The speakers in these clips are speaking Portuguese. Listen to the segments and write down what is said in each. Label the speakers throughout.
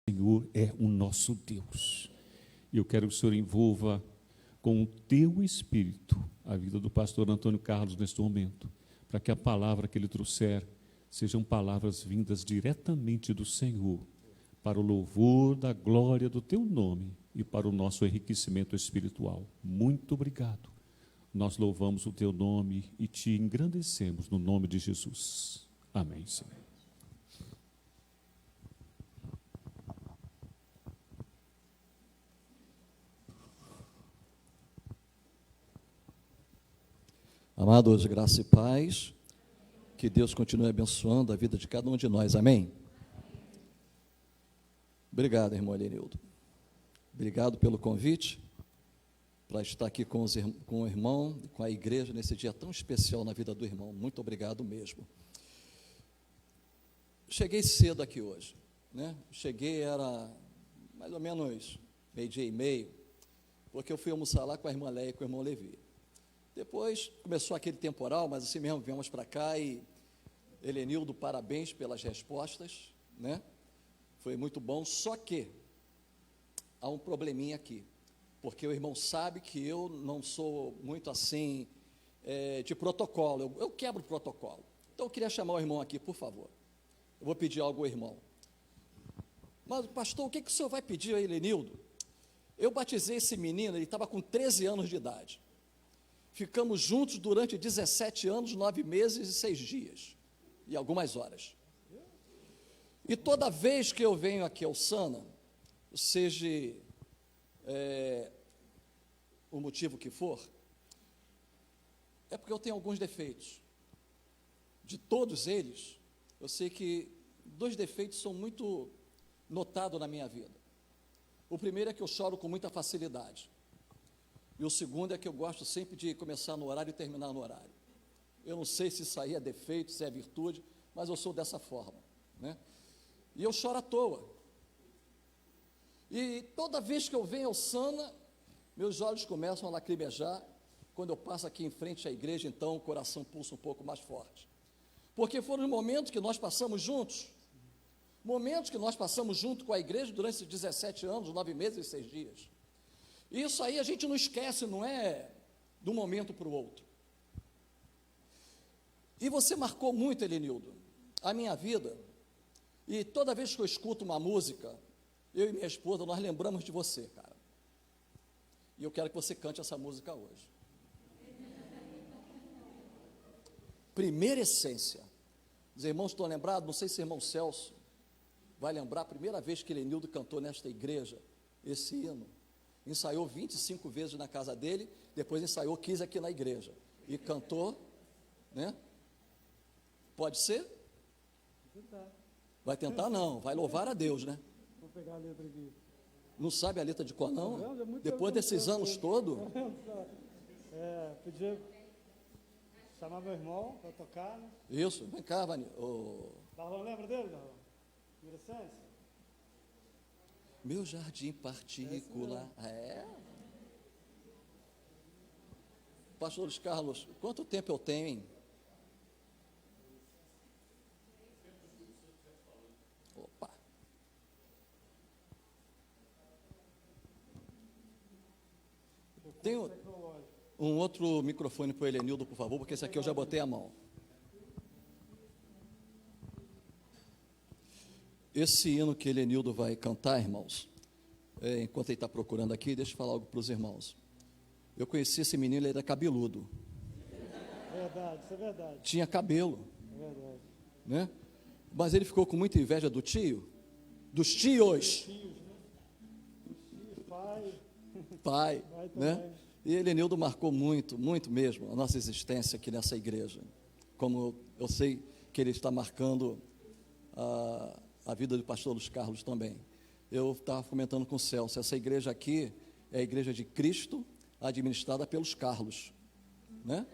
Speaker 1: Senhor é o nosso Deus. E eu quero que o Senhor envolva com o teu Espírito a vida do pastor Antônio Carlos neste momento, para que a palavra que ele trouxer sejam palavras vindas diretamente do Senhor, para o louvor da glória do teu nome e para o nosso enriquecimento espiritual. Muito obrigado. Nós louvamos o teu nome e te engrandecemos no nome de Jesus. Amém, Senhor.
Speaker 2: Amados, graça e paz, que Deus continue abençoando a vida de cada um de nós, amém? Obrigado, irmão Elenildo. Obrigado pelo convite, para estar aqui com o irmão e com a igreja nesse dia tão especial na vida do irmão. Muito obrigado mesmo. Cheguei cedo aqui hoje, né? Cheguei, era mais ou menos 12:30, porque eu fui almoçar lá com a irmã Leia e com o irmão Levi. Depois começou aquele temporal, mas assim mesmo viemos para cá e Elenildo, parabéns pelas respostas, né? Foi muito bom, só que há um probleminha aqui, porque o irmão sabe que eu não sou muito assim de protocolo, eu quebro o protocolo. Então eu queria chamar o irmão aqui, por favor. Eu vou pedir algo ao irmão. Mas, pastor, o que o senhor vai pedir a Elenildo? Eu batizei esse menino, ele estava com 13 anos de idade. Ficamos juntos durante 17 anos, 9 meses e 6 dias, e algumas horas. E toda vez que eu venho aqui ao Sana, seja o motivo que for, é porque eu tenho alguns defeitos. De todos eles, eu sei que 2 defeitos são muito notados na minha vida. O primeiro é que eu choro com muita facilidade. E o segundo é que eu gosto sempre de começar no horário e terminar no horário. Eu não sei se isso aí é defeito, se é virtude, mas eu sou dessa forma, né? E eu choro à toa. E toda vez que eu venho ao Sana, meus olhos começam a lacrimejar. Quando eu passo aqui em frente à igreja, então o coração pulsa um pouco mais forte. Porque foram os momentos que nós passamos juntos, com a igreja durante esses 17 anos, 9 meses e 6 dias. Isso aí a gente não esquece, não é de um momento para o outro. E você marcou muito, Elenildo, a minha vida. E toda vez que eu escuto uma música, eu e minha esposa, nós lembramos de você, cara. E eu quero que você cante essa música hoje. Primeira essência. Os irmãos estão lembrados? Não sei se o irmão Celso vai lembrar a primeira vez que Elenildo cantou nesta igreja, esse hino. Ensaiou 25 vezes na casa dele, depois ensaiou 15 aqui na igreja. E cantou, né? Pode ser?
Speaker 3: Vou tentar.
Speaker 2: Vai tentar não, vai louvar a Deus, né?
Speaker 3: Vou pegar a letra aqui.
Speaker 2: Não sabe a letra de cor não?
Speaker 3: Não, é muito
Speaker 2: Depois
Speaker 3: tempo
Speaker 2: desses
Speaker 3: que eu
Speaker 2: anos
Speaker 3: sei.
Speaker 2: todos?
Speaker 3: Podia chamar meu irmão para tocar, né?
Speaker 2: Isso, vem cá, Vani.
Speaker 3: Darlon, lembra dele, Darlon? Adolescência?
Speaker 2: Meu jardim particular. Pastor Luiz Carlos, quanto tempo eu tenho, hein? Opa. Tem um outro microfone para o Elenildo, por favor, porque esse aqui eu já botei a mão. Esse hino que Elenildo vai cantar, irmãos, enquanto ele está procurando aqui, deixa eu falar algo para os irmãos. Eu conheci esse menino, ele era cabeludo.
Speaker 3: Verdade, isso é verdade.
Speaker 2: Tinha cabelo,
Speaker 3: É verdade.
Speaker 2: né? Mas ele ficou com muita inveja do tio, dos tios,
Speaker 3: Tios, né? Tios, pai.
Speaker 2: pai,
Speaker 3: Pai
Speaker 2: né?
Speaker 3: também.
Speaker 2: E Elenildo marcou muito, muito mesmo a nossa existência aqui nessa igreja. Como eu sei que ele está marcando a vida do pastor Luiz Carlos também. Eu estava comentando com o Celso, essa igreja aqui é a igreja de Cristo, administrada pelos Carlos, né?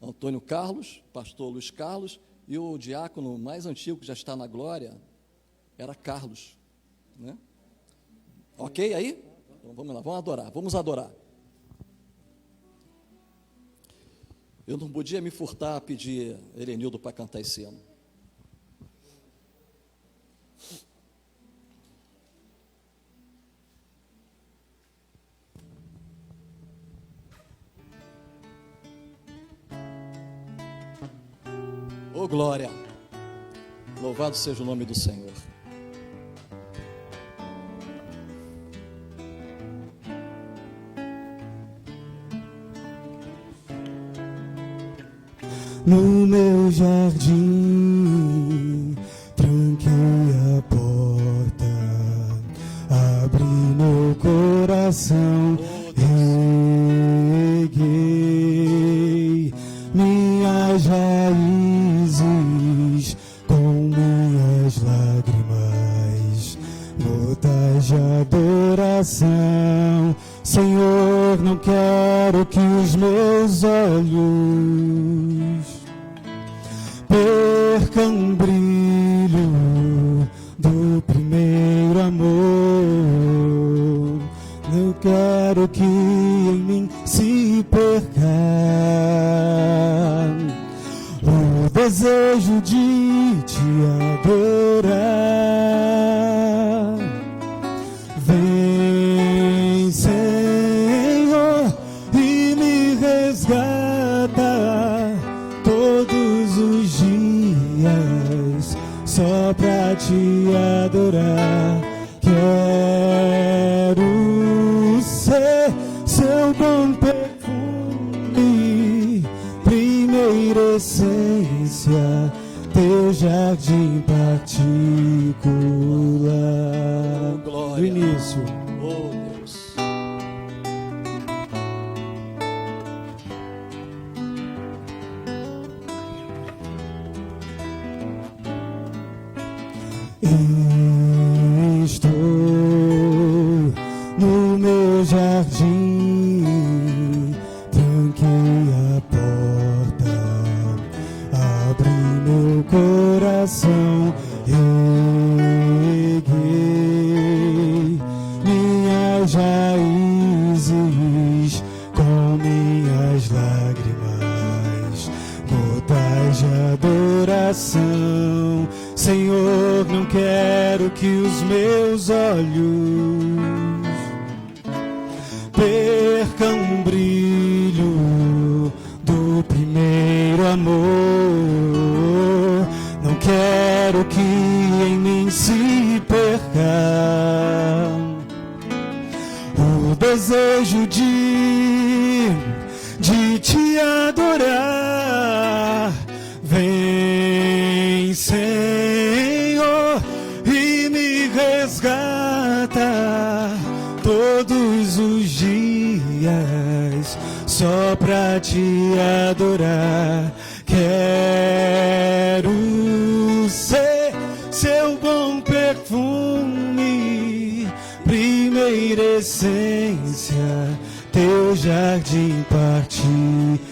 Speaker 2: Antônio Carlos, pastor Luiz Carlos, e o diácono mais antigo, que já está na glória, era Carlos, né? Ok aí? Então vamos lá, vamos adorar. Eu não podia me furtar a pedir Elenildo para cantar esse hino. Oh, glória! Louvado seja o nome do Senhor.
Speaker 4: No meu jardim, tranquei a porta, abri meu coração, reguei minhas raízes com minhas lágrimas, gotas de adoração. Senhor, não quero que os meus olhos percam o brilho do primeiro amor. Não quero que em mim se perca o desejo de te adorar. Vem, Senhor, e me resgata todos os dias só pra te adorar. Quero ser seu bom perfume, primeira essência, teu jardim particular.
Speaker 2: Glória.
Speaker 4: Do início.
Speaker 2: Oh, Deus.
Speaker 4: Estou no meu jardim, tranquei a porta, abri meu coração, reguei minhas raízes com minhas lágrimas, gotas de adoração. Senhor, não quero que os meus olhos percam o brilho do primeiro amor. Não quero que em mim se perca o desejo de te adorar. Vem, Senhor, e me resgata todos os dias só pra te adorar. Quero ser seu bom perfume, primeira essência, teu jardim particular.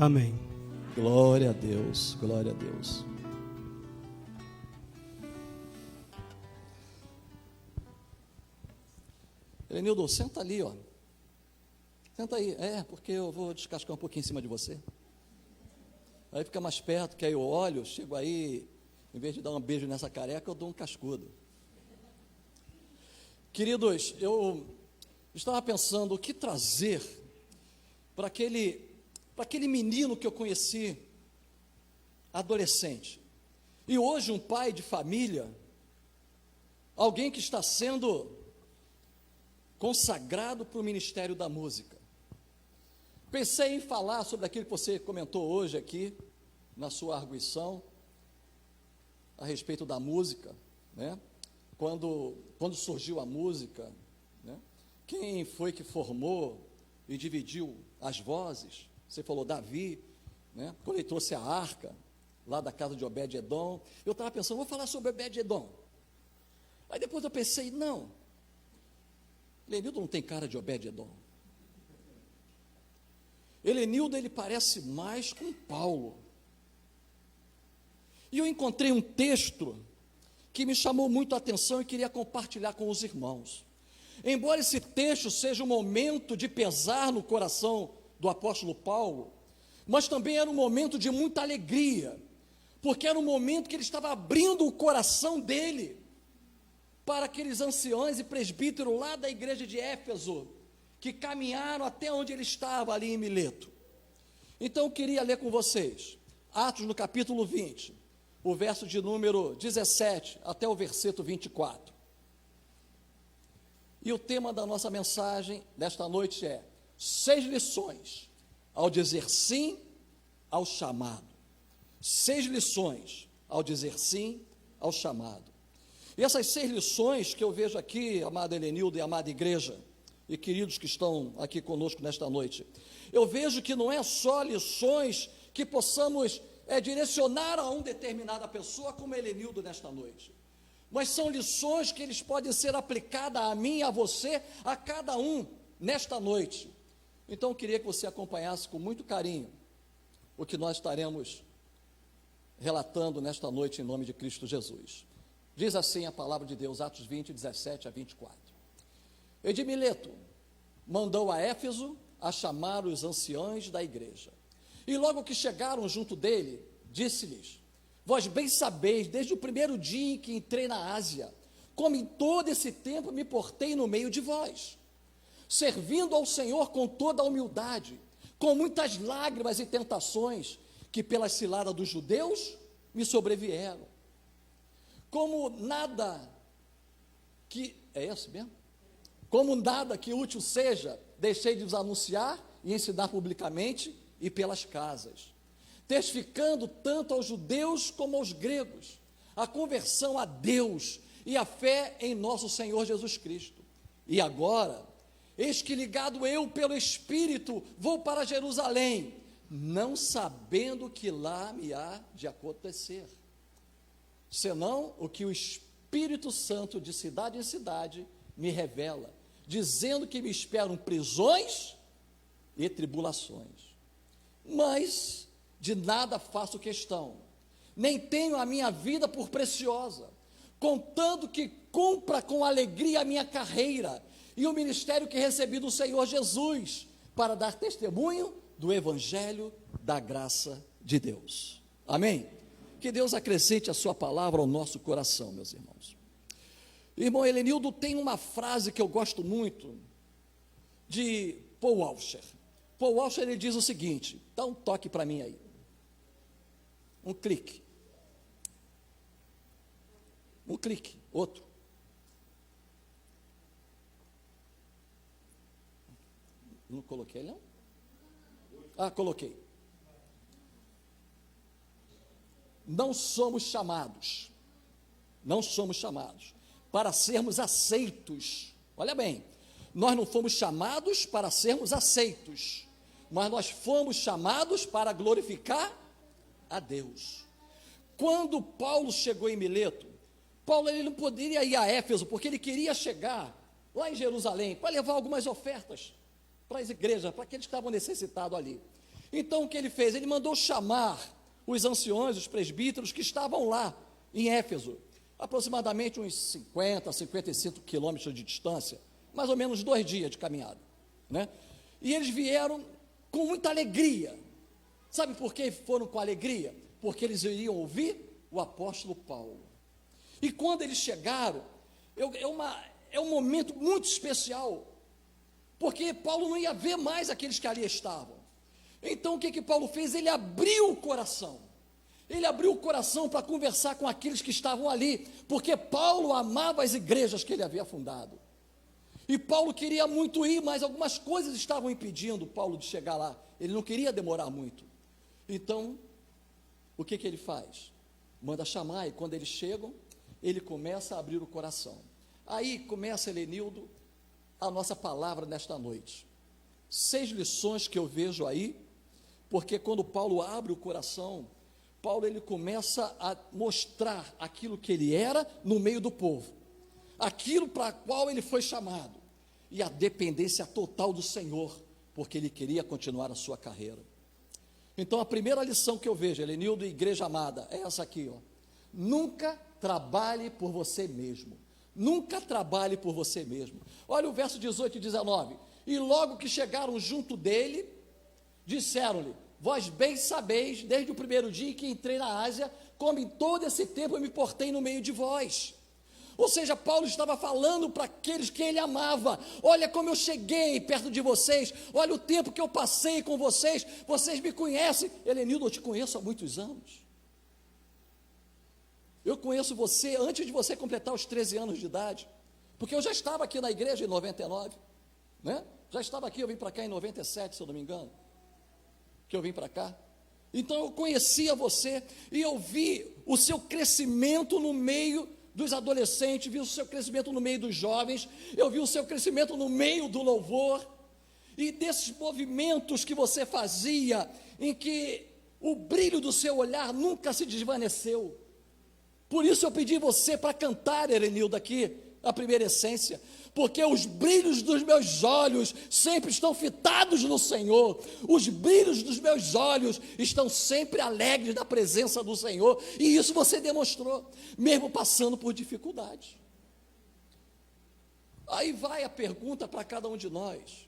Speaker 4: Amém.
Speaker 2: Glória a Deus, glória a Deus. Elenildo, senta ali, ó. Senta aí. Porque eu vou descascar um pouquinho em cima de você. Aí fica mais perto, que aí eu olho, chego aí, em vez de dar um beijo nessa careca, eu dou um cascudo. Queridos, eu estava pensando o que trazer para aquele menino que eu conheci, adolescente, e hoje um pai de família, alguém que está sendo consagrado para o ministério da música. Pensei em falar sobre aquilo que você comentou hoje aqui, na sua arguição, a respeito da música, né? Quando surgiu a música, né? Quem foi que formou e dividiu as vozes? Você falou Davi, né? Quando ele trouxe a arca, lá da casa de Obed-Edom, eu estava pensando, vou falar sobre Obed-Edom. Aí depois eu pensei, não, Elenildo não tem cara de Obed-Edom. Elenildo, ele parece mais com Paulo. E eu encontrei um texto que me chamou muito a atenção e queria compartilhar com os irmãos. Embora esse texto seja um momento de pesar no coração do apóstolo Paulo, mas também era um momento de muita alegria, porque era um momento que ele estava abrindo o coração dele para aqueles anciões e presbíteros lá da igreja de Éfeso, que caminharam até onde ele estava, ali em Mileto. Então, eu queria ler com vocês, Atos no capítulo 20, o verso de número 17 até o versículo 24. E o tema da nossa mensagem desta noite é 6 lições ao dizer sim ao chamado. 6 lições ao dizer sim ao chamado. E essas 6 lições que eu vejo aqui, amada Helenilda e amada igreja, e queridos que estão aqui conosco nesta noite, eu vejo que não é só lições que possamos direcionar a uma determinada pessoa, como Helenildo nesta noite, mas são lições que eles podem ser aplicadas a mim, a você, a cada um nesta noite. Então eu queria que você acompanhasse com muito carinho o que nós estaremos relatando nesta noite em nome de Cristo Jesus. Diz assim a palavra de Deus, Atos 20, 17 a 24. E de Mileto mandou a Éfeso a chamar os anciãos da igreja. E logo que chegaram junto dele, disse-lhes: vós bem sabeis, desde o primeiro dia em que entrei na Ásia, como em todo esse tempo me portei no meio de vós, servindo ao Senhor com toda a humildade, com muitas lágrimas e tentações, que pelas ciladas dos judeus me sobrevieram. Como nada que, é esse mesmo? Como nada que útil seja, deixei de vos anunciar e ensinar publicamente e pelas casas, testificando tanto aos judeus como aos gregos, a conversão a Deus e a fé em nosso Senhor Jesus Cristo. E agora, eis que ligado eu pelo Espírito, vou para Jerusalém, não sabendo o que lá me há de acontecer, senão o que o Espírito Santo de cidade em cidade me revela, dizendo que me esperam prisões e tribulações. Mas de nada faço questão, nem tenho a minha vida por preciosa, contando que cumpra com alegria a minha carreira e o ministério que recebi do Senhor Jesus, para dar testemunho do Evangelho da graça de Deus. Amém? Que Deus acrescente a sua palavra ao nosso coração, meus irmãos. Irmão Helenildo, tem uma frase que eu gosto muito, de Paul Washer. Paul Washer, ele diz o seguinte, dá um toque para mim aí, um clique, outro. Não coloquei, não? Ah, coloquei. Não somos chamados para sermos aceitos. Olha bem, nós não fomos chamados para sermos aceitos, mas nós fomos chamados para glorificar a Deus. Quando Paulo chegou em Mileto, Paulo ele não poderia ir a Éfeso, porque ele queria chegar lá em Jerusalém, para levar algumas ofertas para as igrejas, para aqueles que estavam necessitados ali. Então o que ele fez? Ele mandou chamar os anciões, os presbíteros que estavam lá em Éfeso, aproximadamente uns 50, 55 quilômetros de distância, mais ou menos 2 dias de caminhada, né? E eles vieram com muita alegria. Sabe por que foram com alegria? Porque eles iriam ouvir o apóstolo Paulo. E quando eles chegaram, é um momento muito especial, porque Paulo não ia ver mais aqueles que ali estavam. Então o que Paulo fez? Ele abriu o coração. Ele abriu o coração para conversar com aqueles que estavam ali, porque Paulo amava as igrejas que ele havia fundado. E Paulo queria muito ir, mas algumas coisas estavam impedindo Paulo de chegar lá. Ele não queria demorar muito. Então, o que ele faz? Manda chamar, e quando eles chegam, ele começa a abrir o coração. Aí começa, Helenildo, a nossa palavra nesta noite. 6 lições que eu vejo aí, porque quando Paulo abre o coração, Paulo ele começa a mostrar aquilo que ele era no meio do povo, aquilo para qual ele foi chamado, e a dependência total do Senhor, porque ele queria continuar a sua carreira. Então a primeira lição que eu vejo, Helenildo e igreja amada, é essa aqui, ó. Nunca trabalhe por você mesmo. Nunca trabalhe por você mesmo. Olha o verso 18 e 19. E logo que chegaram junto dele, disseram-lhe: vós bem sabeis, desde o primeiro dia em que entrei na Ásia, como em todo esse tempo eu me portei no meio de vós. Ou seja, Paulo estava falando para aqueles que ele amava: olha como eu cheguei perto de vocês, olha o tempo que eu passei com vocês, vocês me conhecem. Helenildo, eu te conheço há muitos anos. Eu conheço você antes de você completar os 13 anos de idade, porque eu já estava aqui na igreja em 99, né? Já estava aqui, eu vim para cá em 97, se eu não me engano, que eu vim para cá. Então eu conhecia você, e eu vi o seu crescimento no meio dos adolescentes, vi o seu crescimento no meio dos jovens, eu vi o seu crescimento no meio do louvor, e desses movimentos que você fazia, em que o brilho do seu olhar nunca se desvaneceu. Por isso eu pedi você para cantar, Helenildo, aqui, a primeira essência, porque os brilhos dos meus olhos sempre estão fitados no Senhor, os brilhos dos meus olhos estão sempre alegres da presença do Senhor, e isso você demonstrou, mesmo passando por dificuldades. Aí vai a pergunta para cada um de nós: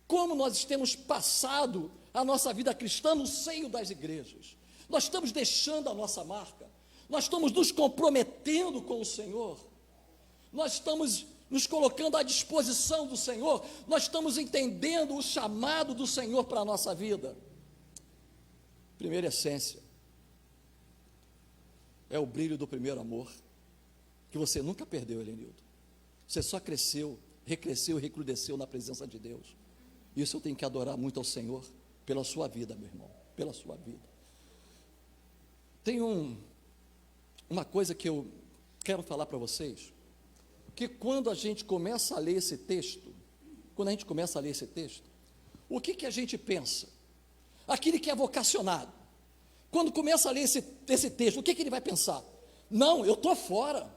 Speaker 2: como nós temos passado a nossa vida cristã no seio das igrejas? Nós estamos deixando a nossa marca? Nós estamos nos comprometendo com o Senhor? Nós estamos nos colocando à disposição do Senhor? Nós estamos entendendo o chamado do Senhor para a nossa vida? Primeira essência é o brilho do primeiro amor, que você nunca perdeu, Helenildo. Você só cresceu, recresceu e recrudesceu na presença de Deus. Isso eu tenho que adorar muito ao Senhor pela sua vida, meu irmão, pela sua vida. Tem uma coisa que eu quero falar para vocês, que quando a gente começa a ler esse texto, o que a gente pensa? Aquele que é vocacionado, quando começa a ler esse texto, o que ele vai pensar? Não, eu estou fora,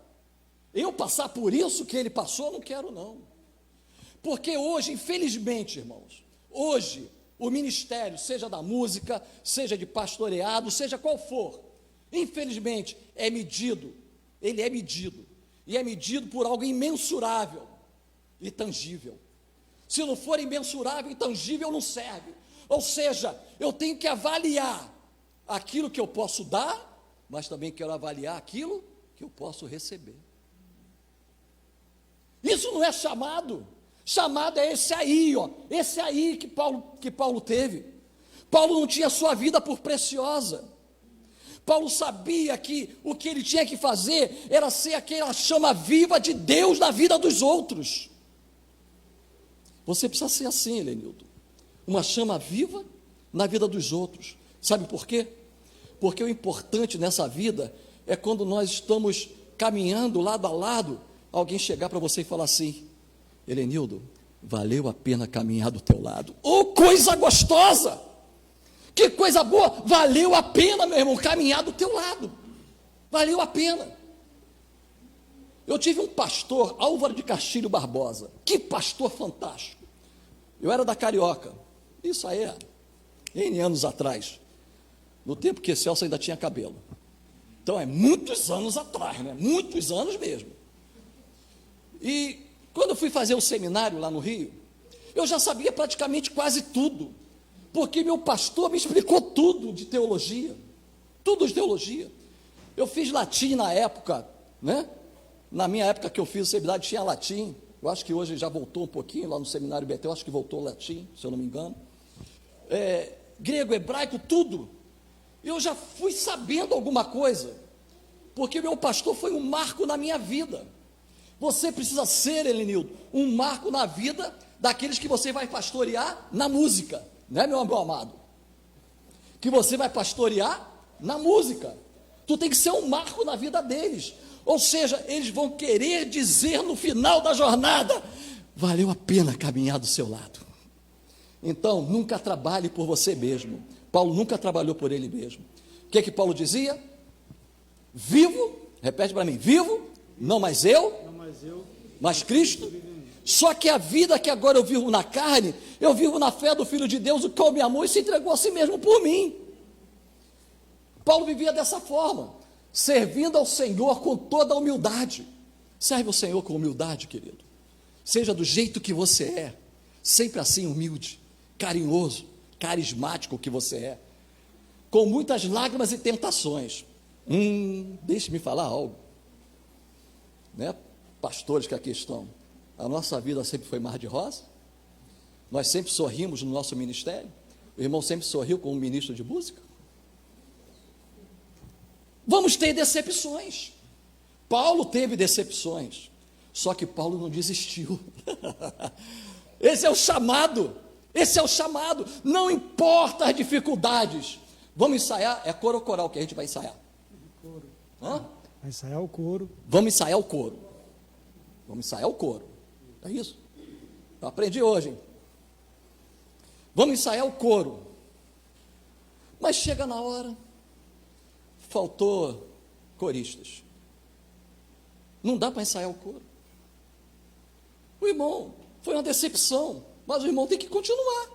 Speaker 2: eu passar por isso que ele passou, não quero não. Porque hoje, infelizmente, irmãos, hoje o ministério, seja da música, seja de pastoreado, seja qual for, infelizmente ele é medido, e é medido por algo imensurável e tangível. Se não for imensurável e tangível, não serve. Ou seja, eu tenho que avaliar aquilo que eu posso dar, mas também quero avaliar aquilo que eu posso receber. Isso não é chamado. Chamado é esse aí, ó, esse aí que Paulo teve. Paulo não tinha sua vida por preciosa. Paulo sabia que o que ele tinha que fazer era ser aquela chama viva de Deus na vida dos outros. Você precisa ser assim, Helenildo, uma chama viva na vida dos outros. Sabe por quê? Porque o importante nessa vida é quando nós estamos caminhando lado a lado, alguém chegar para você e falar assim: Helenildo, valeu a pena caminhar do teu lado. Oh, coisa gostosa! Que coisa boa! Valeu a pena, meu irmão, caminhar do teu lado. Valeu a pena. Eu tive um pastor, Álvaro de Castilho Barbosa. Que pastor fantástico. Eu era da Carioca. Isso aí é N anos atrás. No tempo que Celso ainda tinha cabelo. Então é muitos anos atrás, né? Muitos anos mesmo. E quando eu fui fazer o seminário lá no Rio, eu já sabia praticamente quase tudo, porque meu pastor me explicou tudo de teologia, tudo de teologia. Eu fiz latim na época, né? Na minha época que eu fiz o seminário tinha latim, eu acho que hoje já voltou um pouquinho, lá no seminário Betel, acho que voltou latim, se eu não me engano. Grego, hebraico, tudo. Eu já fui sabendo alguma coisa, porque meu pastor foi um marco na minha vida. Você precisa ser, Helenildo, um marco na vida daqueles que você vai pastorear na música, né, meu amado? Que você vai pastorear na música. Tu tem que ser um marco na vida deles. Ou seja, eles vão querer dizer no final da jornada: valeu a pena caminhar do seu lado. Então, nunca trabalhe por você mesmo. Paulo nunca trabalhou por ele mesmo. O que Paulo dizia? Vivo, repete para mim, vivo, não mais eu, mas Cristo. Só que a vida que agora eu vivo na carne, eu vivo na fé do Filho de Deus, o qual me amou e se entregou a si mesmo por mim. Paulo vivia dessa forma, servindo ao Senhor com toda a humildade. Serve ao Senhor com humildade, querido. Seja do jeito que você é, sempre assim humilde, carinhoso, carismático que você é, com muitas lágrimas e tentações. Deixe-me falar algo. né, pastores que aqui estão, a nossa vida sempre foi mar de rosa? Nós sempre sorrimos no nosso ministério? O irmão sempre sorriu como ministro de música? Vamos ter decepções. Paulo teve decepções, só que Paulo não desistiu. Esse é o chamado, não importa as dificuldades. Vamos ensaiar, é coro ou coral que a gente vai ensaiar?
Speaker 3: Coro.
Speaker 2: Hã?
Speaker 3: Vai ensaiar o coro.
Speaker 2: Vamos ensaiar o coro, é isso? Eu aprendi hoje, hein? Vamos ensaiar o coro, mas chega na hora, faltou coristas, não dá para ensaiar o coro. O irmão, foi uma decepção, mas o irmão tem que continuar.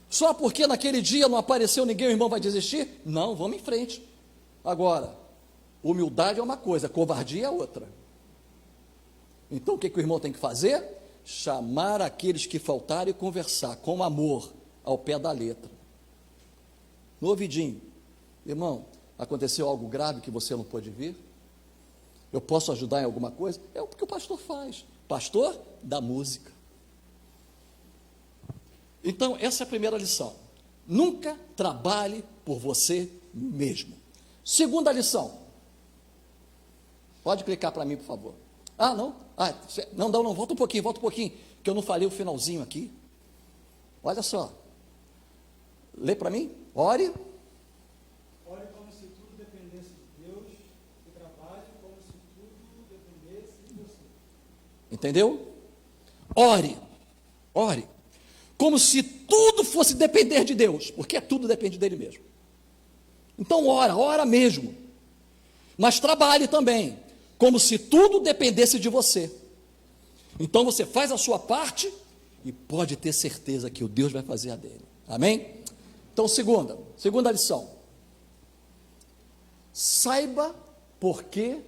Speaker 2: Só porque naquele dia não apareceu ninguém, o irmão vai desistir? Não, vamos em frente. Agora, humildade é uma coisa, covardia é outra. Então o que o irmão tem que fazer? Chamar aqueles que faltaram e conversar com amor, ao pé da letra. No ouvidinho, irmão, aconteceu algo grave que você não pôde vir? Eu posso ajudar em alguma coisa? É o que o pastor faz, pastor da música. Então, essa é a primeira lição. Nunca trabalhe por você mesmo. Segunda lição. Pode clicar para mim, por favor. Ah, não? Ah, não, volta um pouquinho, que eu não falei o finalzinho aqui. Olha só. Lê para mim. Ore.
Speaker 3: Ore como se tudo dependesse de Deus, e trabalhe como se tudo dependesse de você.
Speaker 2: Entendeu? Ore. Como se tudo fosse depender de Deus, porque tudo depende dele mesmo. Então ora mesmo. Mas trabalhe também, como se tudo dependesse de você. Então você faz a sua parte e pode ter certeza que o Deus vai fazer a dele. Amém? Então, segunda lição. Saiba por que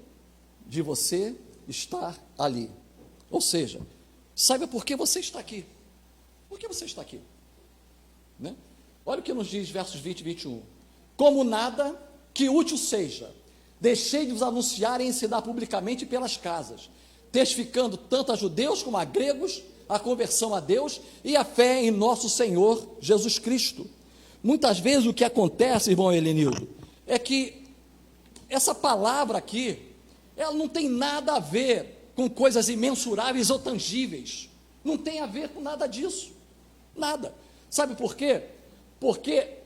Speaker 2: de você estar ali. Ou seja, saiba por que você está aqui. Por que você está aqui? Né? Olha o que nos diz versos 20 e 21. Como nada que útil seja, deixei de vos anunciar e ensinar publicamente pelas casas, testificando tanto a judeus como a gregos a conversão a Deus e a fé em nosso Senhor Jesus Cristo. Muitas vezes o que acontece, irmão Helenildo, é que essa palavra aqui, ela não tem nada a ver com coisas imensuráveis ou tangíveis, não tem a ver com nada disso, nada. Sabe por quê? Porque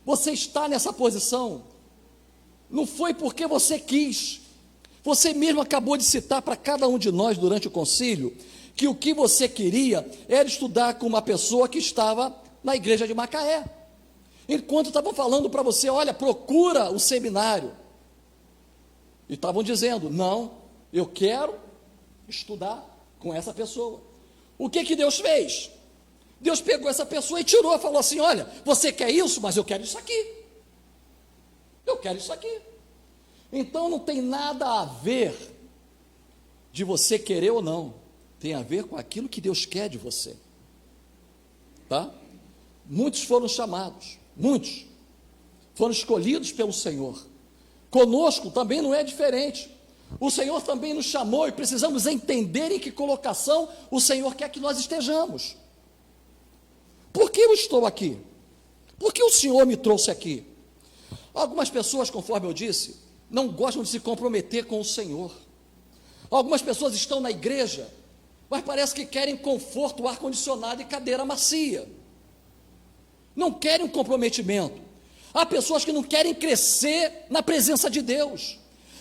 Speaker 2: você está nessa posição, não foi porque você quis. Você mesmo acabou de citar para cada um de nós durante o concílio, que o que você queria era estudar com uma pessoa que estava na igreja de Macaé, enquanto estavam falando para você, olha, procura o seminário, e estavam dizendo, não, eu quero estudar com essa pessoa. O que Deus fez? Deus pegou essa pessoa e tirou, falou assim, olha, você quer isso, mas eu quero isso aqui, então não tem nada a ver de você querer ou não, tem a ver com aquilo que Deus quer de você, tá? Muitos foram chamados, muitos foram escolhidos pelo Senhor, conosco também não é diferente, o Senhor também nos chamou e precisamos entender em que colocação o Senhor quer que nós estejamos. Por que eu estou aqui? Por que o Senhor me trouxe aqui? Algumas pessoas, conforme eu disse, não gostam de se comprometer com o Senhor. Algumas pessoas estão na igreja, mas parece que querem conforto, ar-condicionado e cadeira macia. Não querem um comprometimento. Há pessoas que não querem crescer na presença de Deus.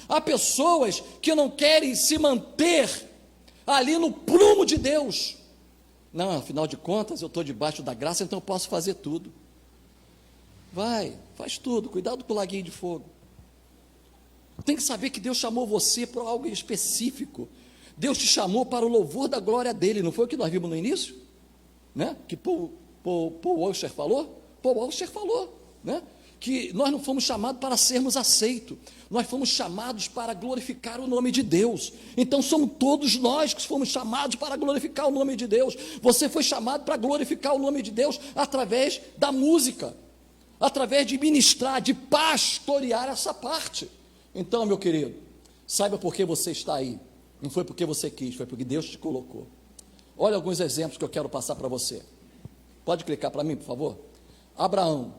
Speaker 2: Há pessoas que não querem se manter ali no prumo de Deus. Não, afinal de contas, eu estou debaixo da graça, então eu posso fazer tudo. Vai, faz tudo, cuidado com o laguinho de fogo. Tem que saber que Deus chamou você para algo específico. Deus te chamou para o louvor da glória dele, não foi o que nós vimos no início? Né? Que Paul Washer falou? Paul Washer falou, né? Que nós não fomos chamados para sermos aceitos, nós fomos chamados para glorificar o nome de Deus. Então somos todos nós que fomos chamados para glorificar o nome de Deus. Você foi chamado para glorificar o nome de Deus através da música, através de ministrar, de pastorear essa parte. Então, meu querido, Saiba por que você está aí. Não foi porque você quis, foi porque Deus te colocou. Olha alguns exemplos que eu quero passar para você. Pode clicar para mim, por favor? Abraão,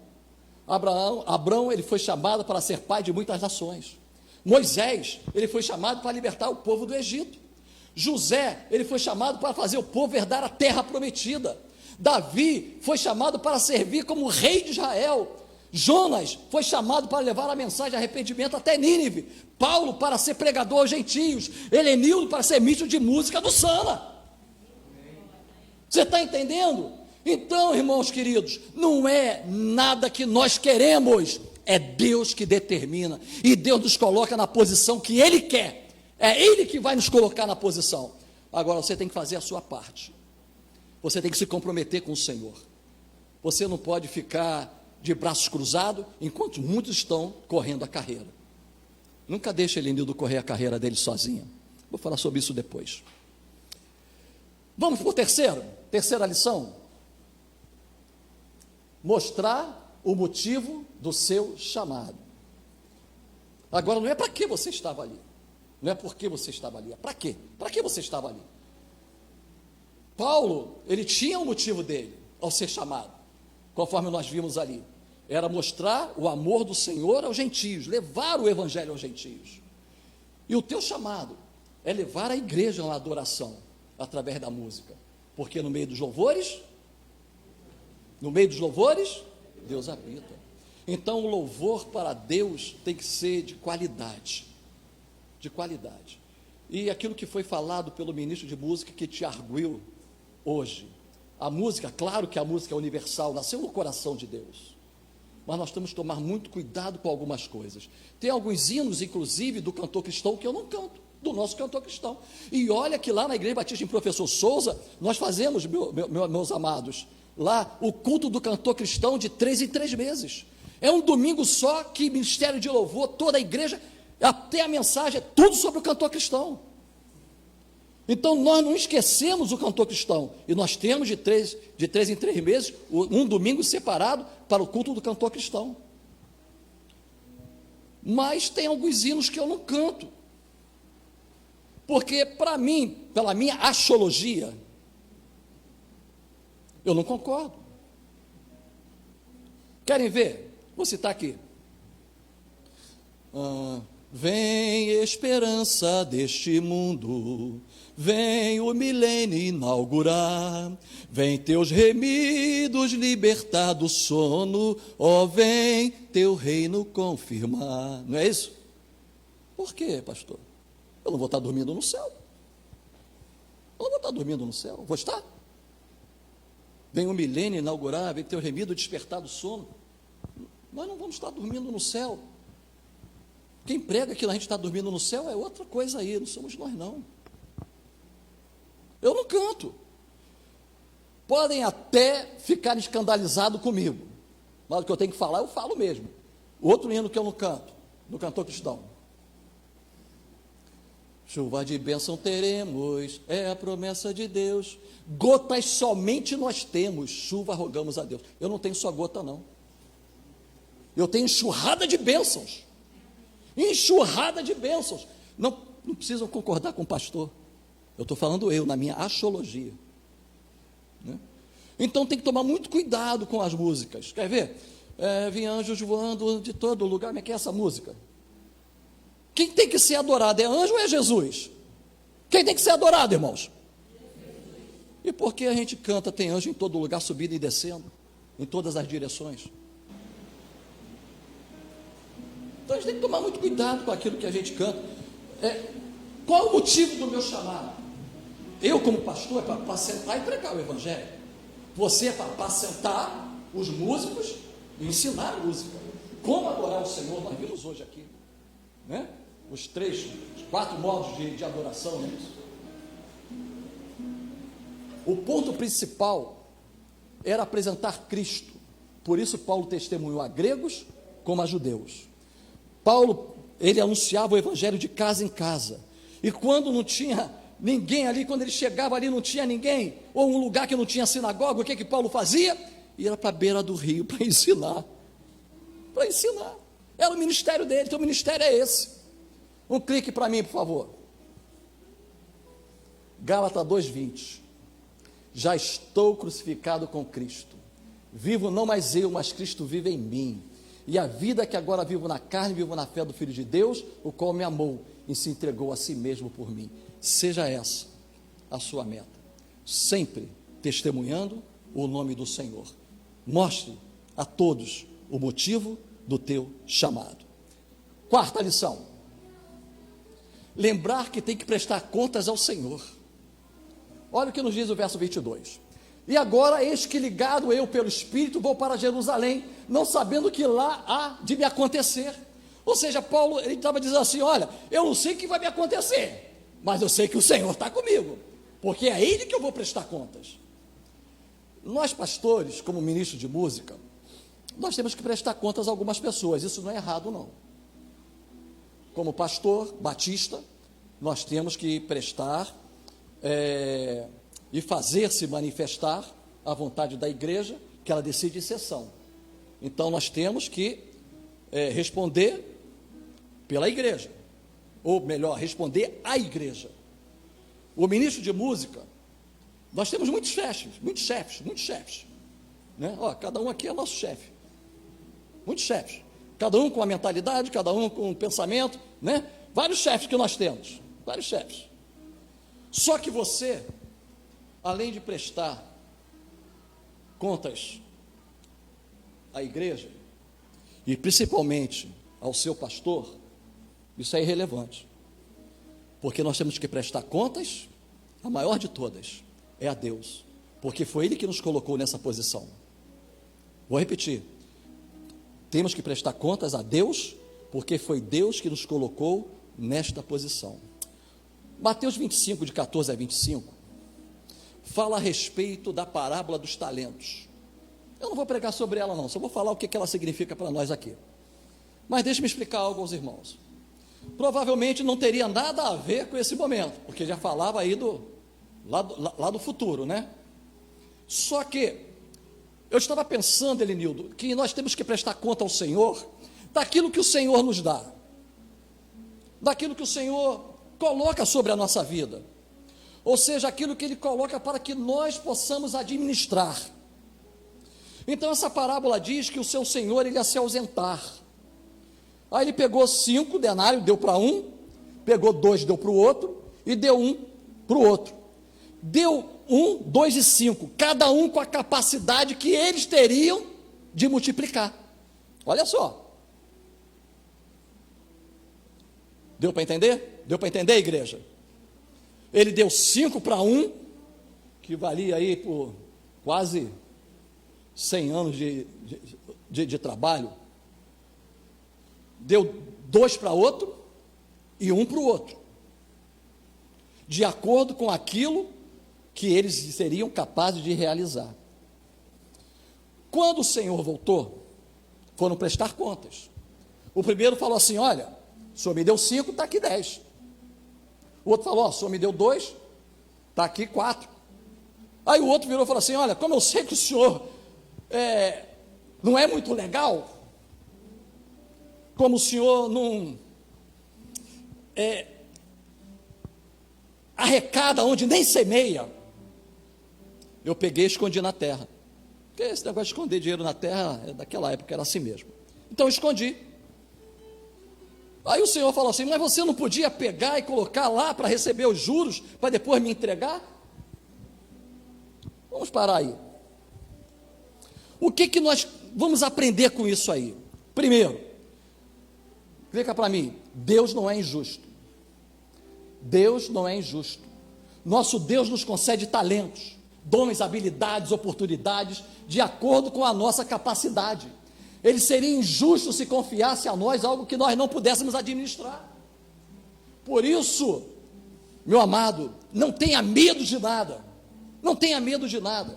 Speaker 2: ele foi chamado para ser pai de muitas nações. Moisés, ele foi chamado para libertar o povo do Egito. José, ele foi chamado para fazer o povo herdar a terra prometida. Davi foi chamado para servir como rei de Israel. Jonas foi chamado para levar a mensagem de arrependimento até Nínive. Paulo para ser pregador aos gentios. Helenildo para ser ministro de música do Sana. Você está entendendo? Então, irmãos queridos, não é nada que nós queremos, é Deus que determina, e Deus nos coloca na posição que Ele quer, é Ele que vai nos colocar na posição. Agora você tem que fazer a sua parte, você tem que se comprometer com o Senhor, você não pode ficar de braços cruzados, enquanto muitos estão correndo a carreira. Nunca deixe Helenildo correr a carreira dele sozinho, vou falar sobre isso depois. Vamos para o terceira lição. Mostrar o motivo do seu chamado. Agora, não é para que você estava ali, não é porque você estava ali, é para quê? Para que você estava ali? Paulo, ele tinha um motivo dele ao ser chamado, conforme nós vimos ali, era mostrar o amor do Senhor aos gentios, levar o evangelho aos gentios. E o teu chamado é levar a igreja na adoração, através da música, porque no meio dos louvores, Deus habita. Então o louvor para Deus tem que ser de qualidade, e aquilo que foi falado pelo ministro de música que te arguiu hoje, a música, claro que a música é universal, nasceu no coração de Deus, mas nós temos que tomar muito cuidado com algumas coisas. Tem alguns hinos, inclusive, do cantor cristão que eu não canto, do nosso cantor cristão, e olha que lá na Igreja Batista em Professor Souza, nós fazemos, meus amados, lá o culto do cantor cristão de 3 em 3 meses, é um domingo só que ministério de louvor, toda a igreja, até a mensagem, é tudo sobre o cantor cristão. Então nós não esquecemos o cantor cristão, e nós temos de 3 em 3 meses, um domingo separado para o culto do cantor cristão. Mas tem alguns hinos que eu não canto, porque para mim, pela minha axiologia, eu não concordo. Querem ver? Vou citar aqui. Vem esperança deste mundo, vem o milênio inaugurar, vem teus remidos libertar do sono, ó vem teu reino confirmar. Não é isso? Por quê, pastor? Eu não vou estar dormindo no céu. Vou estar? Vem o milênio inaugurar, vem teu remido despertar do sono. Nós não vamos estar dormindo no céu. Quem prega que a gente está dormindo no céu é outra coisa aí, não somos nós não. Eu não canto. Podem até ficar escandalizados comigo, mas o que eu tenho que falar, eu falo mesmo. Outro hino que eu não canto, do cantor cristão. Chuva de bênção teremos, é a promessa de Deus. Gotas somente nós temos, chuva rogamos a Deus. Eu não tenho só gota não. Eu tenho enxurrada de bênçãos. Não precisam concordar com o pastor. Eu estou falando na minha axiologia. Né? Então tem que tomar muito cuidado com as músicas. Quer ver? Vi anjos voando de todo lugar. Como é que é essa música? Quem tem que ser adorado, é anjo ou é Jesus? Quem tem que ser adorado, irmãos? E por que a gente canta, tem anjo em todo lugar, subindo e descendo, em todas as direções? Então a gente tem que tomar muito cuidado com aquilo que a gente canta. Qual o motivo do meu chamado? Eu, como pastor, é para apacentar e pregar o evangelho. Você é para apacentar os músicos e ensinar a música. Como adorar o Senhor, nós vimos hoje aqui, né? Os 4 modos de adoração, né? O ponto principal era apresentar Cristo. Por isso Paulo testemunhou a gregos como a judeus. Paulo, ele anunciava o evangelho de casa em casa. E quando não tinha ninguém ali, quando ele chegava ali não tinha ninguém, ou um lugar que não tinha sinagoga, o que Paulo fazia? Ia para a beira do rio para ensinar. Era o ministério dele, então o ministério é esse. Um clique para mim, por favor. Gálatas 2:20. Já estou crucificado com Cristo. Vivo não mais eu, mas Cristo vive em mim. E a vida que agora vivo na carne, vivo na fé do Filho de Deus, o qual me amou e se entregou a si mesmo por mim. Seja essa a sua meta. Sempre testemunhando o nome do Senhor. Mostre a todos o motivo do teu chamado. Quarta lição. Lembrar que tem que prestar contas ao Senhor. Olha o que nos diz o verso 22. E agora, eis que ligado eu pelo Espírito, vou para Jerusalém, não sabendo que lá há de me acontecer. Ou seja, Paulo, ele estava dizendo assim, olha, eu não sei o que vai me acontecer, mas eu sei que o Senhor está comigo, porque é a Ele que eu vou prestar contas. Nós pastores, como ministro de música, nós temos que prestar contas a algumas pessoas, isso não é errado não. Como pastor batista, nós temos que prestar e fazer-se manifestar a vontade da igreja, que ela decide em sessão. Então nós temos que responder pela igreja, ou melhor, responder à igreja. O ministro de música, nós temos muitos chefes, né? Ó, cada um aqui é nosso chefe, muitos chefes, cada um com a mentalidade, cada um com um pensamento, né? Vários chefes que nós temos, vários chefes. Só que você, além de prestar contas à igreja, e principalmente ao seu pastor, isso é irrelevante, porque nós temos que prestar contas, a maior de todas, é a Deus, porque foi Ele que nos colocou nessa posição. Vou repetir, temos que prestar contas a Deus, porque foi Deus que nos colocou nesta posição. Mateus 25, de 14 a 25, fala a respeito da parábola dos talentos. Eu não vou pregar sobre ela não, só vou falar o que ela significa para nós aqui. Mas deixe-me explicar algo aos irmãos. Provavelmente não teria nada a ver com esse momento, porque já falava aí lá do futuro, né? Só que eu estava pensando, Elenildo, que nós temos que prestar conta ao Senhor daquilo que o Senhor nos dá, daquilo que o Senhor coloca sobre a nossa vida, ou seja, aquilo que Ele coloca para que nós possamos administrar. Então essa parábola diz que o seu Senhor, Ele ia se ausentar. Aí Ele pegou 5 denários, deu para um, pegou 2, deu para o outro, e deu 1 para o outro. Deu 1, 2 e 5, cada um com a capacidade que eles teriam de multiplicar. Olha só. Deu para entender? Deu para entender, igreja? Ele deu 5 para um, que valia aí por quase 100 anos de trabalho. Deu 2 para outro e 1 para o outro, de acordo com aquilo que eles seriam capazes de realizar. Quando o Senhor voltou, foram prestar contas. O primeiro falou assim, olha, o Senhor me deu 5, está aqui 10. O outro falou, ó, o Senhor me deu 2, está aqui 4. Aí o outro virou e falou assim, olha, como eu sei que o Senhor não é muito legal, como o Senhor não arrecada onde nem semeia, eu peguei e escondi na terra. Porque esse negócio de esconder dinheiro na terra, daquela época era assim mesmo. Então eu escondi. Aí o Senhor falou assim, mas você não podia pegar e colocar lá para receber os juros, para depois me entregar? Vamos parar aí. O que nós vamos aprender com isso aí? Primeiro, clica para mim, Deus não é injusto. Deus não é injusto. Nosso Deus nos concede talentos, dons, habilidades, oportunidades, de acordo com a nossa capacidade. Ele seria injusto se confiasse a nós algo que nós não pudéssemos administrar. Por isso, meu amado, não tenha medo de nada, não tenha medo de nada,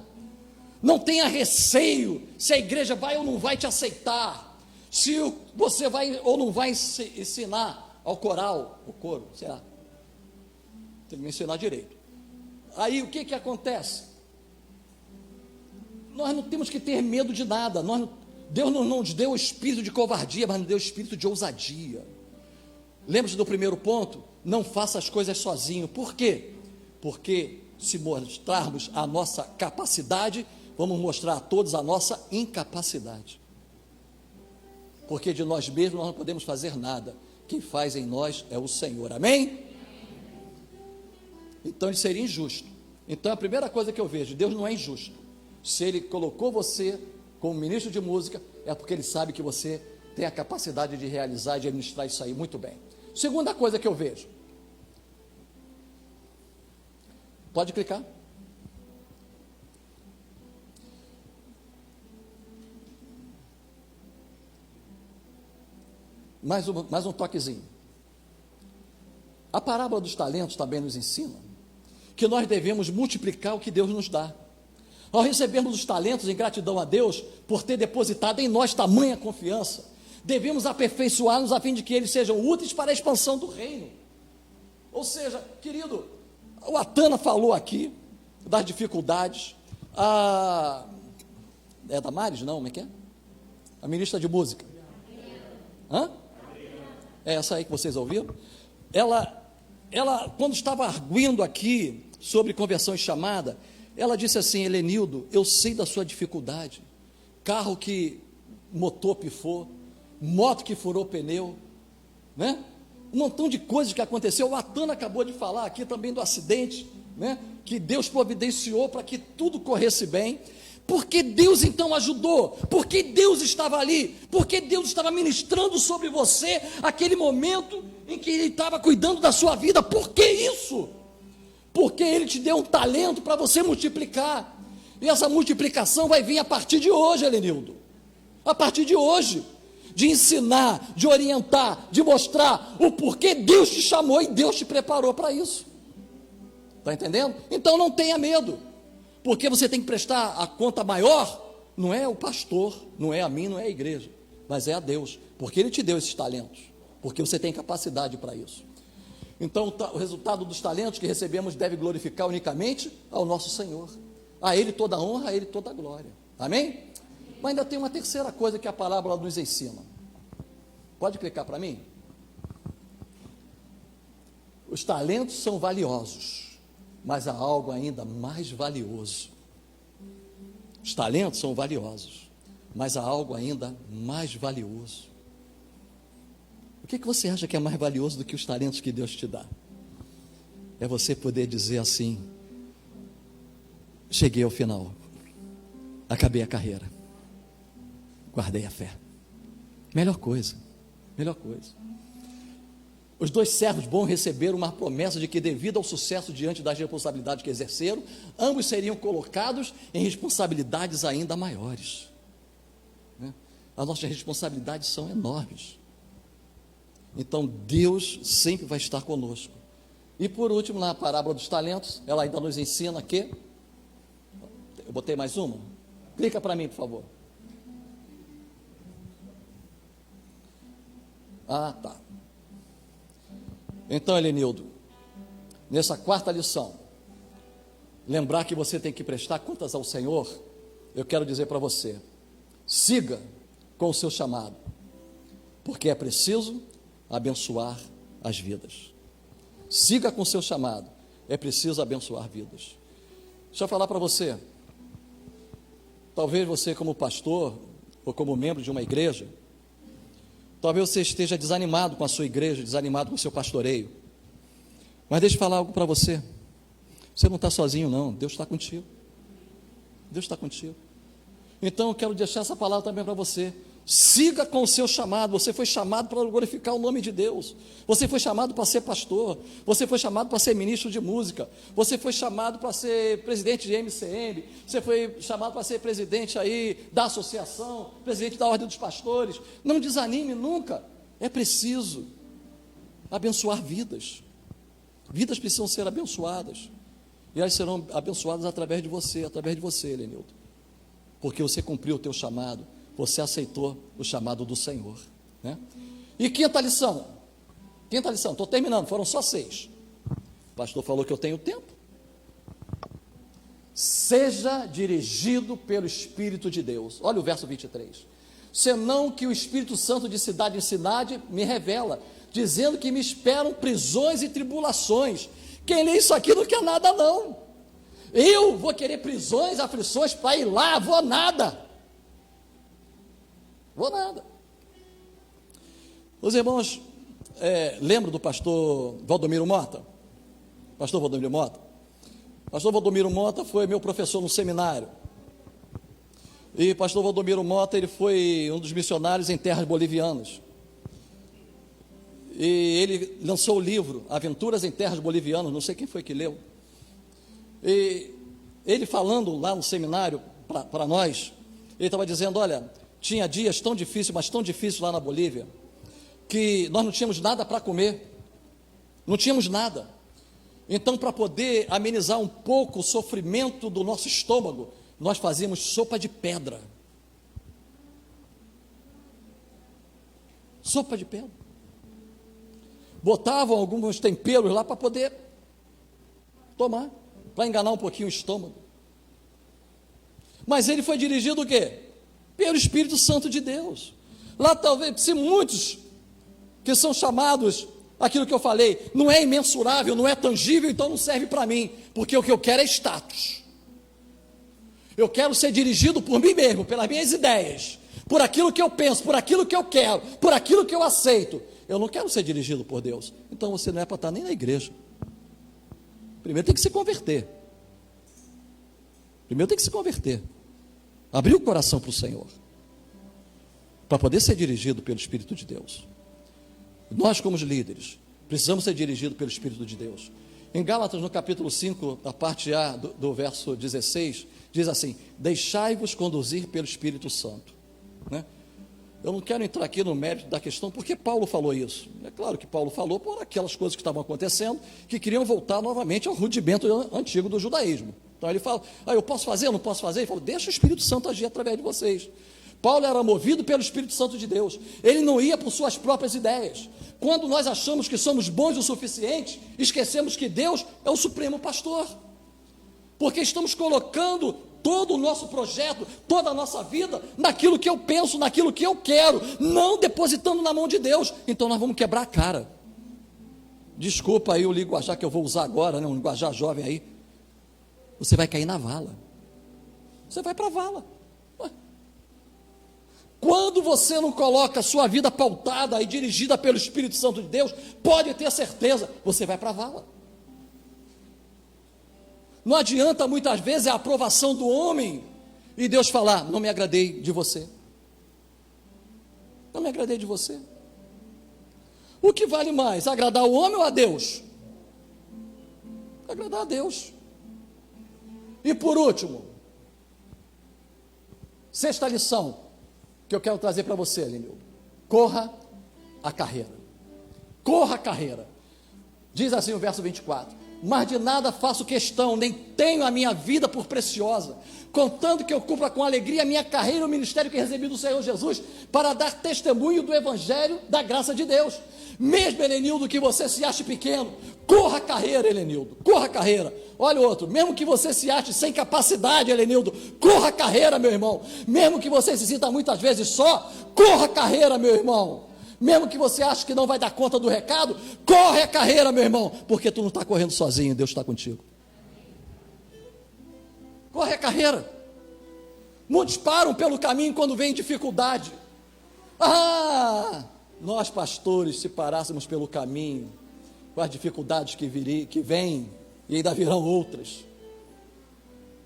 Speaker 2: não tenha receio se a igreja vai ou não vai te aceitar, se você vai ou não vai ensinar ao coral, o coro, sei lá, tem que me ensinar direito. Aí o que acontece? Nós não temos que ter medo de nada. Deus não nos deu o espírito de covardia, mas nos deu o espírito de ousadia. Lembre-se do primeiro ponto, não faça as coisas sozinho. Por quê? Porque se mostrarmos a nossa capacidade, vamos mostrar a todos a nossa incapacidade. Porque de nós mesmos nós não podemos fazer nada. Quem faz em nós é o Senhor. Amém? Então ele seria injusto. Então a primeira coisa que eu vejo, Deus não é injusto. Se Ele colocou você como ministro de música, é porque Ele sabe que você tem a capacidade de realizar e de administrar isso aí muito bem. Segunda coisa que eu vejo. Pode clicar. Mais um toquezinho. A parábola dos talentos também nos ensina que nós devemos multiplicar o que Deus nos dá. Ao recebermos os talentos em gratidão a Deus por ter depositado em nós tamanha confiança, devemos aperfeiçoar-nos a fim de que eles sejam úteis para a expansão do reino. Ou seja, querido, o Atana falou aqui das dificuldades. É Damares? Não, como é que é? A ministra de música. Hã? É essa aí que vocês ouviram? Ela, quando estava arguindo aqui sobre conversão e chamada, ela disse assim: Helenildo, eu sei da sua dificuldade, carro que motor pifou, moto que furou pneu, né? Um montão de coisas que aconteceu. O Atana acabou de falar aqui também do acidente, né? Que Deus providenciou para que tudo corresse bem. Porque Deus então ajudou, porque Deus estava ali, porque Deus estava ministrando sobre você aquele momento em que Ele estava cuidando da sua vida. Por que isso? Porque Ele te deu um talento para você multiplicar, e essa multiplicação vai vir a partir de hoje, Helenildo, a partir de hoje, de ensinar, de orientar, de mostrar o porquê Deus te chamou e Deus te preparou para isso. Está entendendo? Então não tenha medo. Porque você tem que prestar a conta maior, não é o pastor, não é a mim, não é a igreja, mas é a Deus, porque Ele te deu esses talentos, porque você tem capacidade para isso. Então o resultado dos talentos que recebemos deve glorificar unicamente ao nosso Senhor, a Ele toda a honra, a Ele toda a glória, amém? Mas ainda tem uma terceira coisa que a parábola nos ensina. Pode clicar para mim? Os talentos são valiosos, mas há algo ainda mais valioso. Os talentos são valiosos, mas há algo ainda mais valioso. O que você acha que é mais valioso do que os talentos que Deus te dá? É você poder dizer assim: cheguei ao final, acabei a carreira, guardei a fé. Melhor coisa, melhor coisa. Os dois servos bons receberam uma promessa de que, devido ao sucesso diante das responsabilidades que exerceram, ambos seriam colocados em responsabilidades ainda maiores, né? As nossas responsabilidades são enormes. Então Deus sempre vai estar conosco. E por último, na parábola dos talentos, ela ainda nos ensina que... Eu botei mais uma? Clica para mim, por favor. Tá. Então, Helenildo, nessa quarta lição, lembrar que você tem que prestar contas ao Senhor. Eu quero dizer para você: siga com o seu chamado, porque é preciso abençoar as vidas. Siga com o seu chamado, é preciso abençoar vidas. Deixa eu falar para você, talvez você, como pastor ou como membro de uma igreja, talvez você esteja desanimado com a sua igreja, desanimado com o seu pastoreio. Mas deixa eu falar algo para você. Você não está sozinho não, Deus está contigo. Deus está contigo. Então eu quero deixar essa palavra também para você. Siga com o seu chamado. Você foi chamado para glorificar o nome de Deus. Você foi chamado para ser pastor. Você foi chamado para ser ministro de música. Você foi chamado para ser presidente de MCM. Você foi chamado para ser presidente aí da associação, presidente da ordem dos pastores. Não desanime nunca. É preciso abençoar vidas. Vidas precisam ser abençoadas. E elas serão abençoadas através de você, Helenildo. Porque você cumpriu o teu chamado. Você aceitou o chamado do Senhor, né? E quinta lição, estou terminando, foram só 6. O pastor falou que eu tenho tempo. Seja dirigido pelo Espírito de Deus. Olha o verso 23. senão que o Espírito Santo de cidade em cidade me revela, dizendo que me esperam prisões e tribulações. Quem lê isso aqui não quer nada não. Eu vou querer prisões, aflições para ir lá, vou nada. Os irmãos lembram do pastor Valdomiro Mota? Pastor Valdomiro Mota? Pastor Valdomiro Mota foi meu professor no seminário. E pastor Valdomiro Mota, ele foi um dos missionários em terras bolivianas. E ele lançou o livro Aventuras em Terras Bolivianas, não sei quem foi que leu. E ele falando lá no seminário para nós, ele estava dizendo, olha, tinha dias tão difíceis, mas tão difíceis lá na Bolívia, que nós não tínhamos nada para comer, não tínhamos nada. Então, para poder amenizar um pouco o sofrimento do nosso estômago, nós fazíamos sopa de pedra. Sopa de pedra. Botavam alguns temperos lá para poder tomar, para enganar um pouquinho o estômago. Mas ele foi dirigido o quê? Pelo Espírito Santo de Deus. Lá talvez, se muitos que são chamados, aquilo que eu falei, não é imensurável, não é tangível, então não serve para mim, porque o que eu quero é status. Eu quero ser dirigido por mim mesmo, pelas minhas ideias, por aquilo que eu penso, por aquilo que eu quero, por aquilo que eu aceito. Eu não quero ser dirigido por Deus. Então você não é para estar nem na igreja. Primeiro tem que se converter. Abrir o coração para o Senhor, para poder ser dirigido pelo Espírito de Deus. Nós, como líderes, precisamos ser dirigidos pelo Espírito de Deus. Em Gálatas, no capítulo 5, a parte A do verso 16, diz assim: deixai-vos conduzir pelo Espírito Santo, né? Eu não quero entrar aqui no mérito da questão, porque Paulo falou isso. É claro que Paulo falou por aquelas coisas que estavam acontecendo, que queriam voltar novamente ao rudimento antigo do judaísmo. Então ele fala, eu posso fazer, eu não posso fazer? Ele falou, deixa o Espírito Santo agir através de vocês. Paulo era movido pelo Espírito Santo de Deus, ele não ia por suas próprias ideias. Quando nós achamos que somos bons o suficiente, esquecemos que Deus é o supremo pastor, porque estamos colocando todo o nosso projeto, toda a nossa vida, naquilo que eu penso, naquilo que eu quero, não depositando na mão de Deus. Então nós vamos quebrar a cara. Desculpa aí o linguajar que eu vou usar agora, né, um linguajar jovem aí. Você vai cair na vala. Você vai para a vala. Quando você não coloca a sua vida pautada e dirigida pelo Espírito Santo de Deus, pode ter certeza, você vai para a vala. Não adianta muitas vezes a aprovação do homem e Deus falar, não me agradei de você. Não me agradei de você. O que vale mais, agradar o homem ou a Deus? Agradar a Deus. E por último, sexta lição que eu quero trazer para você, Lenildo: corra a carreira. Corra a carreira. Diz assim o verso 24: mas de nada faço questão, nem tenho a minha vida por preciosa, contando que eu cumpra com alegria a minha carreira e o ministério que recebi do Senhor Jesus, para dar testemunho do Evangelho da graça de Deus. Mesmo, Helenildo, que você se ache pequeno, corra a carreira, Helenildo, corra a carreira. Olha o outro, mesmo que você se ache sem capacidade, Helenildo, corra a carreira, meu irmão. Mesmo que você se sinta muitas vezes só, corra a carreira, meu irmão. Mesmo que você ache que não vai dar conta do recado, corre a carreira, meu irmão, porque tu não está correndo sozinho, Deus está contigo. Corre a carreira. Muitos param pelo caminho quando vem dificuldade. Nós pastores, se parássemos pelo caminho, com as dificuldades que vêm, e ainda virão outras,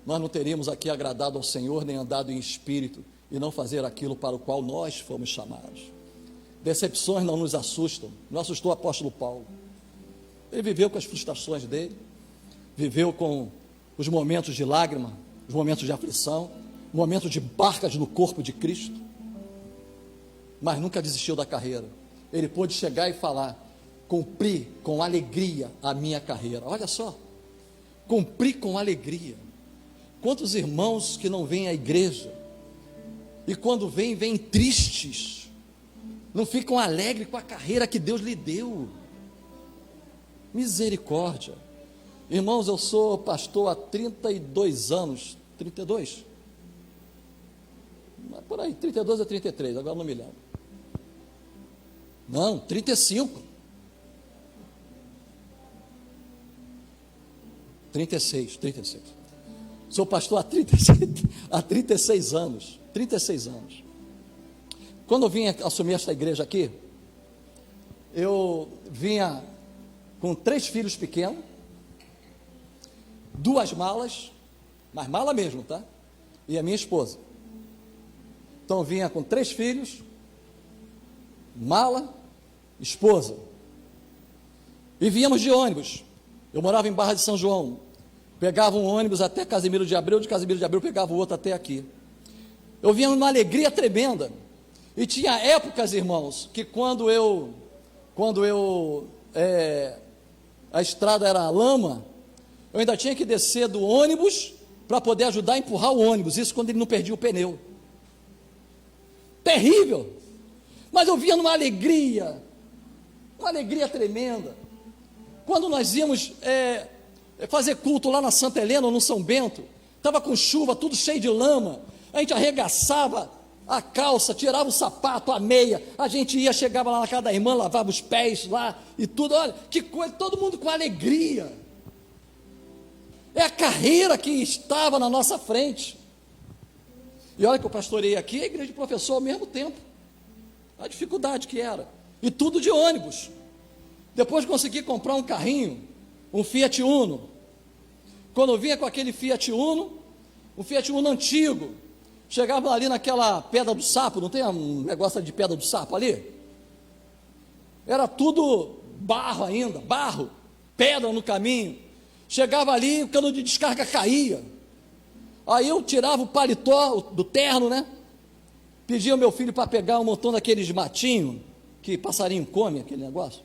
Speaker 2: nós não teríamos aqui agradado ao Senhor, nem andado em espírito, e não fazer aquilo para o qual nós fomos chamados. Decepções não nos assustam. Não assustou o apóstolo Paulo. Ele viveu com as frustrações dele, viveu com os momentos de lágrima, os momentos de aflição, momentos de barcas no corpo de Cristo, mas nunca desistiu da carreira. Ele pôde chegar e falar: cumpri com alegria a minha carreira. Olha só, cumpri com alegria. Quantos irmãos que não vêm à igreja, e quando vêm tristes, não ficam alegres com a carreira que Deus lhe deu. Misericórdia. Irmãos, eu sou pastor há 32 anos. 32? por aí, 32 a 33, agora não me lembro. Não, 35. 36. Sou pastor há 36 anos. 36 anos. Quando eu vim assumir esta igreja aqui, eu vinha com 3 filhos pequenos, 2 malas, mas mala mesmo, tá? E a minha esposa. Então eu vinha com 3 filhos, mala, esposa. E víamos de ônibus. Eu morava em Barra de São João. Pegava um ônibus até Casimiro de Abreu, de Casimiro de Abreu pegava o outro até aqui. Eu vinha numa alegria tremenda. E tinha épocas, irmãos, que quando a estrada era lama, eu ainda tinha que descer do ônibus para poder ajudar a empurrar o ônibus. Isso quando ele não perdia o pneu. Terrível. Mas eu vinha numa alegria tremenda. Quando nós íamos fazer culto lá na Santa Helena ou no São Bento, estava com chuva, tudo cheio de lama, a gente arregaçava a calça, tirava o sapato, a meia, a gente ia, chegava lá na casa da irmã, lavava os pés lá e tudo, olha, que coisa, todo mundo com alegria. É a carreira que estava na nossa frente. E olha que eu pastorei aqui, a igreja de professor ao mesmo tempo, a dificuldade que era, e tudo de ônibus. Depois consegui comprar um carrinho, um Fiat Uno. Quando eu vinha com aquele Fiat Uno, um Fiat Uno antigo, chegava ali naquela Pedra do Sapo, não tem um negócio de Pedra do Sapo ali? Era tudo barro ainda, barro, pedra no caminho. Chegava ali, o cano de descarga caía. Aí eu tirava o paletó do terno, né? Pedia ao meu filho para pegar um montão daqueles matinhos, que passarinho come, aquele negócio.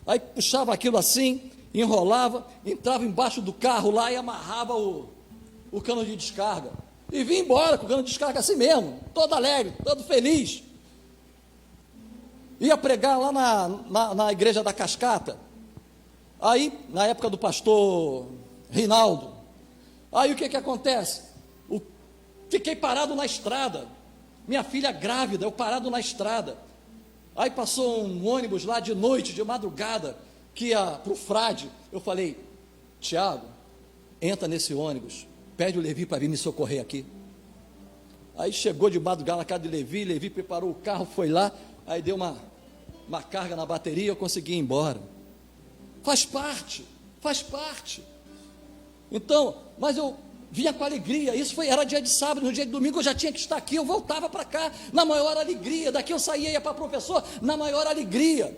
Speaker 2: Aí puxava aquilo assim, enrolava, entrava embaixo do carro lá e amarrava o cano de descarga. E vinha embora com o cano de descarga assim mesmo, todo alegre, todo feliz. Ia pregar lá na igreja da Cascata. Aí, na época do pastor Rinaldo, aí o que acontece? Fiquei parado na estrada, minha filha grávida, eu parado na estrada. Aí passou um ônibus lá de noite, de madrugada, que ia para o Frade. Eu falei, Tiago, entra nesse ônibus, pede o Levi para vir me socorrer aqui. Aí chegou de madrugada na casa de Levi preparou o carro, foi lá, aí deu uma carga na bateria, eu consegui ir embora. Faz parte. Então, mas eu vinha com alegria, era dia de sábado, no dia de domingo eu já tinha que estar aqui, eu voltava para cá, na maior alegria, daqui eu saía, ia para professor, na maior alegria.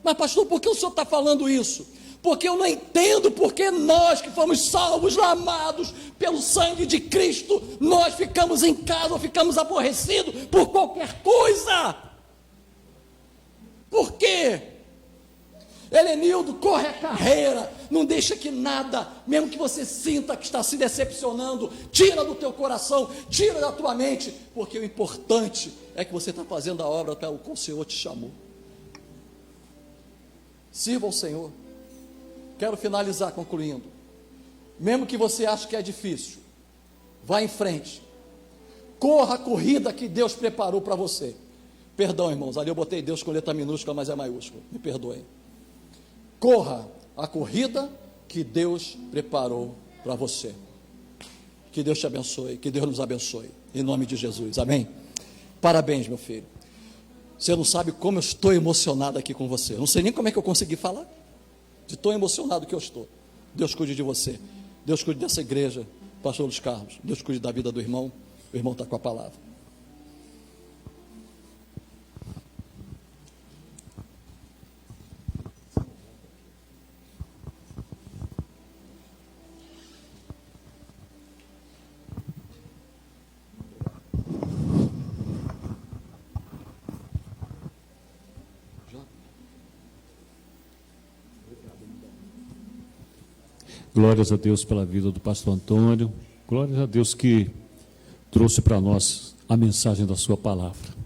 Speaker 2: Mas pastor, por que o senhor está falando isso? Porque eu não entendo porque nós que fomos salvos, amados pelo sangue de Cristo, nós ficamos em casa, ou ficamos aborrecidos por qualquer coisa. Por quê? Helenildo, corre a carreira, não deixa que nada, mesmo que você sinta que está se decepcionando, tira do teu coração, tira da tua mente, porque o importante é que você está fazendo a obra pelo qual o Senhor te chamou. Sirva ao Senhor. Quero finalizar concluindo. Mesmo que você ache que é difícil, vá em frente, corra a corrida que Deus preparou para você. Perdão, irmãos, ali eu botei Deus com letra minúscula, mas é maiúscula, me perdoem. Corra a corrida que Deus preparou para você. Que Deus te abençoe, que Deus nos abençoe, em nome de Jesus, amém? Parabéns, meu filho. Você não sabe como eu estou emocionado aqui com você. Não sei nem como é que eu consegui falar, de tão emocionado que eu estou. Deus cuide de você, Deus cuide dessa igreja, pastor Luiz Carlos, Deus cuide da vida do irmão, o irmão está com a palavra.
Speaker 1: Glórias a Deus pela vida do pastor Antônio, glórias a Deus que trouxe para nós a mensagem da sua palavra.